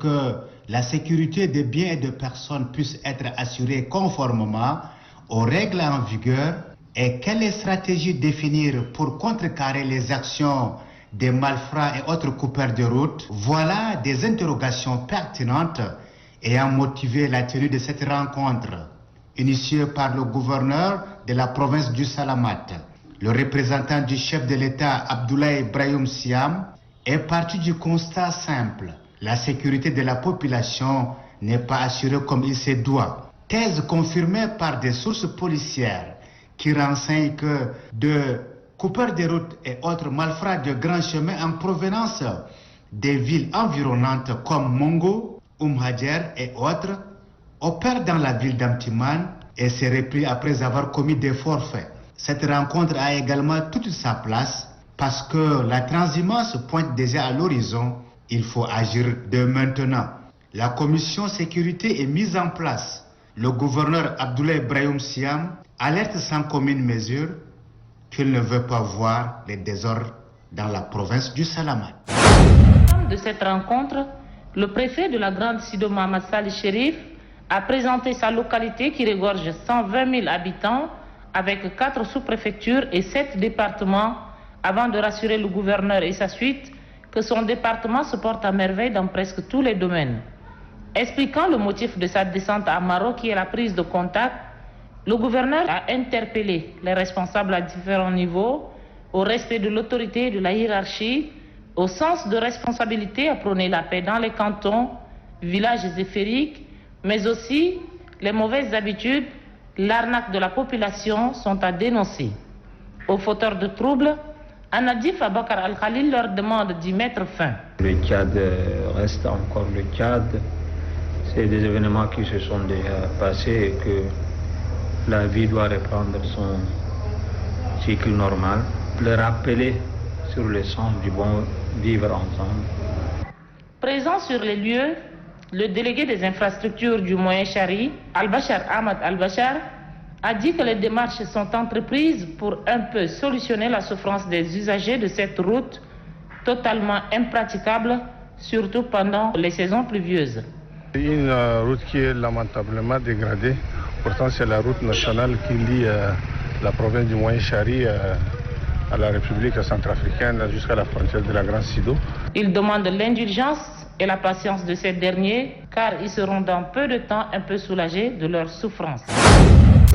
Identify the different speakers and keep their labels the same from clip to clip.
Speaker 1: que la sécurité des biens et de personnes puisse être assurée conformément aux règles en vigueur et quelle stratégie définir pour contrecarrer les actions des malfrats et autres coupeurs de route. Voilà des interrogations pertinentes ayant motivé la tenue de cette rencontre, initiée par le gouverneur de la province du Salamat. Le représentant du chef de l'État, Abdoulaye Brahim Siam, est parti du constat simple. La sécurité de la population n'est pas assurée comme il se doit. Thèse confirmée par des sources policières qui renseignent que de coupeurs de route et autres malfrats de grands chemins en provenance des villes environnantes comme Mongo, Hadjer et autres opèrent dans la ville d'Amtiman et se replient après avoir commis des forfaits. Cette rencontre a également toute sa place parce que la transhumance pointe déjà à l'horizon. Il faut agir dès maintenant. La commission sécurité est mise en place. Le gouverneur Abdoulaye Brahim Siam alerte sans commune mesure qu'il ne veut pas voir les désordres dans la province du Salamat.
Speaker 2: De cette rencontre, le préfet de la Grande Sido Mohamed Salih Chérif a présenté sa localité qui regorge 120 000 habitants avec 4 sous-préfectures et 7 départements avant de rassurer le gouverneur et sa suite que son département se porte à merveille dans presque tous les domaines. Expliquant le motif de sa descente à Maro qui est la prise de contact, le gouverneur a interpellé les responsables à différents niveaux au respect de l'autorité et de la hiérarchie, au sens de responsabilité à prôner la paix dans les cantons, villages éphériques, mais aussi les mauvaises habitudes, l'arnaque de la population sont à dénoncer. Aux fauteurs de troubles, Anadif Abakar Al-Khalil leur demande d'y mettre fin.
Speaker 3: Le Tchad reste encore le Tchad. C'est des événements qui se sont déjà passés et que la vie doit reprendre son cycle normal. Le rappeler sur le sens du bon vivre ensemble.
Speaker 2: Présent sur les lieux, le délégué des infrastructures du Moyen Chari, Al-Bachar Ahmad Al-Bachar, a dit que les démarches sont entreprises pour un peu solutionner la souffrance des usagers de cette route totalement impraticable, surtout pendant les saisons pluvieuses.
Speaker 4: Une route qui est lamentablement dégradée. Pourtant, c'est la route nationale qui lie la province du Moyen Chari à la République centrafricaine jusqu'à la frontière de la Grande Sido.
Speaker 2: Il demande l'indulgence et la patience de ces derniers, car ils seront dans peu de temps un peu soulagés de leur souffrance.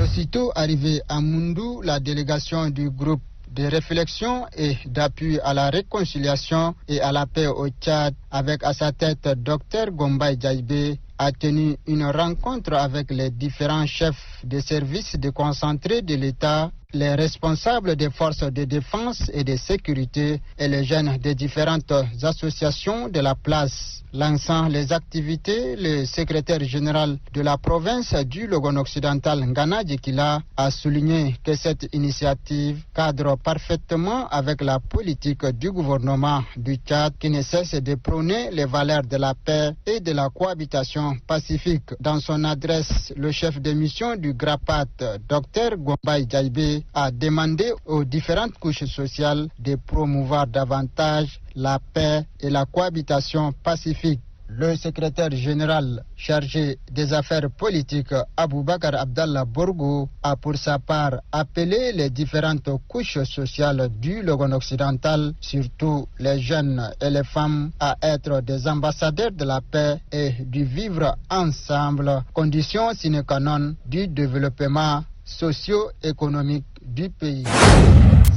Speaker 5: Aussitôt arrivé à Moundou, la délégation du groupe de réflexion et d'appui à la réconciliation et à la paix au Tchad, avec à sa tête Dr Gombay Diaybé, a tenu une rencontre avec les différents chefs de services déconcentrés de l'État, les responsables des forces de défense et de sécurité et les jeunes des différentes associations de la place. Lançant les activités, le secrétaire général de la province du Logone occidental, Ngana Djekila, a souligné que cette initiative cadre parfaitement avec la politique du gouvernement du Tchad qui ne cesse de prôner les valeurs de la paix et de la cohabitation pacifique. Dans son adresse, le chef de mission du GRAPAT, Dr Gombay Diaybé, a demandé aux différentes couches sociales de promouvoir davantage la paix et la cohabitation pacifique. Le secrétaire général chargé des affaires politiques, Aboubakar Abdallah Borgo, a pour sa part appelé les différentes couches sociales du Logone occidental, surtout les jeunes et les femmes, à être des ambassadeurs de la paix et du vivre ensemble, condition sine qua non du développement socio-économique du pays.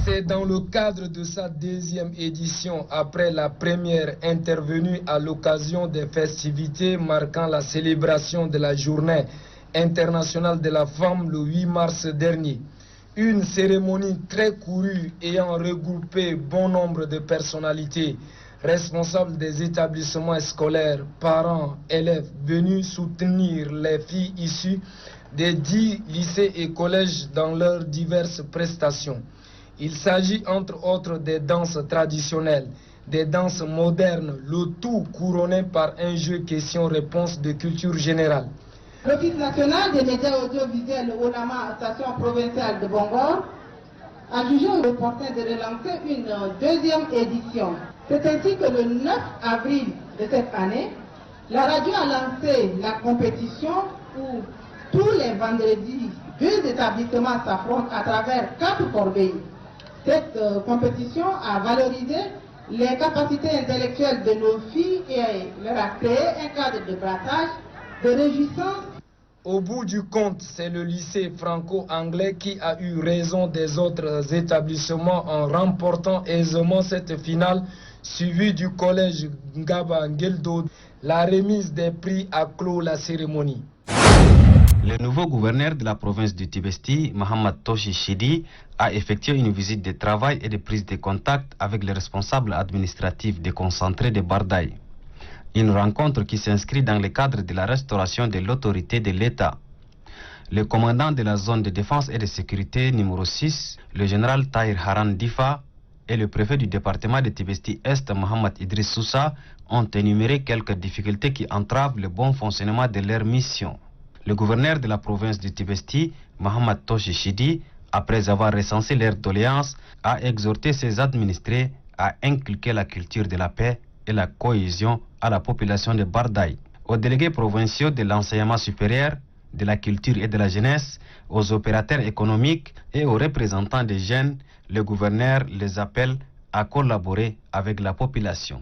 Speaker 6: C'est dans le cadre de sa deuxième édition, après la première intervenue à l'occasion des festivités marquant la célébration de la Journée internationale de la femme le 8 mars dernier. Une cérémonie très courue ayant regroupé bon nombre de personnalités, responsables des établissements scolaires, parents, élèves venus soutenir les filles issues des 10 lycées et collèges dans leurs diverses prestations. Il s'agit entre autres des danses traditionnelles, des danses modernes, le tout couronné par un jeu questions-réponses de culture générale.
Speaker 7: L'Office national des médias audiovisuels ONAMA, station provinciale de Bongor, a jugé opportun de relancer une deuxième édition. C'est ainsi que le 9 avril de cette année, La radio a lancé la compétition où tous les vendredis, 2 établissements s'affrontent à travers 4 corbeilles. Cette compétition a valorisé les capacités intellectuelles de nos filles et leur a créé un cadre de brassage, de réjouissance.
Speaker 6: Au bout du compte, c'est le lycée franco-anglais qui a eu raison des autres établissements en remportant aisément cette finale, suivie du collège Ngaba Ngeldo. La remise des prix a clos la cérémonie.
Speaker 8: Le nouveau gouverneur de la province du Tibesti, Mohamed Toshi Chidi, a effectué une visite de travail et de prise de contact avec les responsables administratifs déconcentrés de Bardaï. Une rencontre qui s'inscrit dans le cadre de la restauration de l'autorité de l'État. Le commandant de la zone de défense et de sécurité numéro 6, le général Tahir Haran Difa, et le préfet du département de Tibesti-Est, Mohamed Idriss Sousa, ont énuméré quelques difficultés qui entravent le bon fonctionnement de leur mission. Le gouverneur de la province du Tibesti, Mohamed Toshi Chidi, après avoir recensé leurs doléances, a exhorté ses administrés à inculquer la culture de la paix et la cohésion à la population de Bardaï. Aux délégués provinciaux de l'enseignement supérieur, de la culture et de la jeunesse, aux opérateurs économiques et aux représentants des jeunes, le gouverneur les appelle à collaborer avec la population.